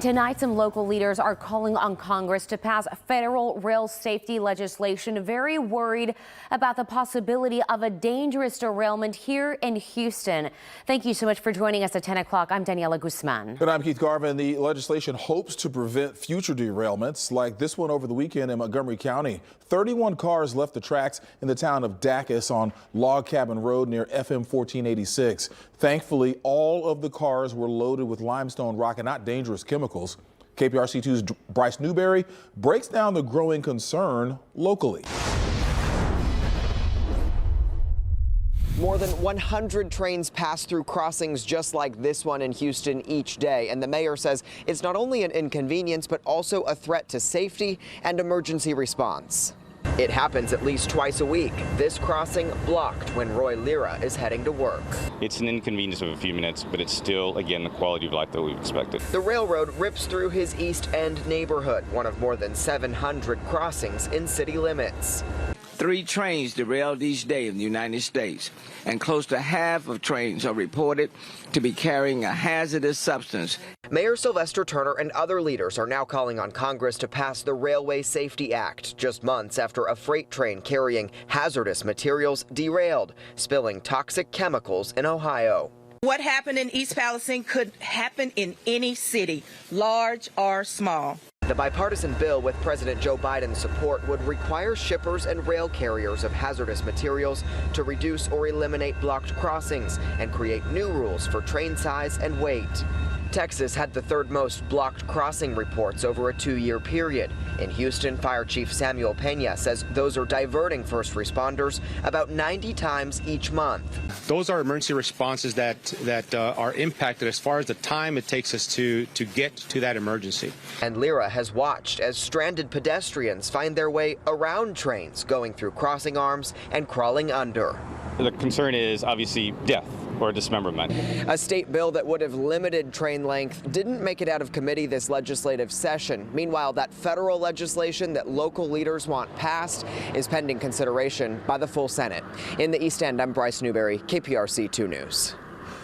Tonight, some local leaders are calling on Congress to pass federal rail safety legislation, very worried about the possibility of a dangerous derailment here in Houston. Thank you so much for joining us at 10 o'clock. I'm Daniela Guzman. And I'm Keith Garvin. The legislation hopes to prevent future derailments like this one over the weekend in Montgomery County. 31 cars left the tracks in the town of Dacus on Log Cabin Road near FM 1486. Thankfully, all of the cars were loaded with limestone rock and not dangerous chemicals. KPRC 2's Bryce Newberry breaks down the growing concern locally. More than 100 trains pass through crossings just like this one in Houston each day, and the mayor says it's not only an inconvenience but also a threat to safety and emergency response. It happens at least twice a week. This crossing blocked when Roy Lira is heading to work. It's an inconvenience of a few minutes, but it's still, again, the quality of life that we've expected. The railroad rips through his East End neighborhood, one of more than 700 crossings in city limits. 3 trains derailed each day in the United States, and close to half of trains are reported to be carrying a hazardous substance. Mayor Sylvester Turner and other leaders are now calling on Congress to pass the Railway Safety Act, just months after a freight train carrying hazardous materials derailed, spilling toxic chemicals in Ohio. What happened in East Palestine could happen in any city, large or small. The bipartisan bill with President Joe Biden's support would require shippers and rail carriers of hazardous materials to reduce or eliminate blocked crossings and create new rules for train size and weight. Texas had the third most blocked crossing reports over a 2-year period. In Houston, Fire Chief Samuel Pena says those are diverting first responders about 90 times each month. Those are emergency responses that are impacted as far as the time it takes us to get to that emergency. And Lira has watched as stranded pedestrians find their way around trains, going through crossing arms and crawling under. The concern is obviously death or dismemberment. A state bill that would have limited train length didn't make it out of committee this legislative session. Meanwhile, that federal legislation that local leaders want passed is pending consideration by the full Senate. In the East End, I'm Bryce Newberry, KPRC 2 News.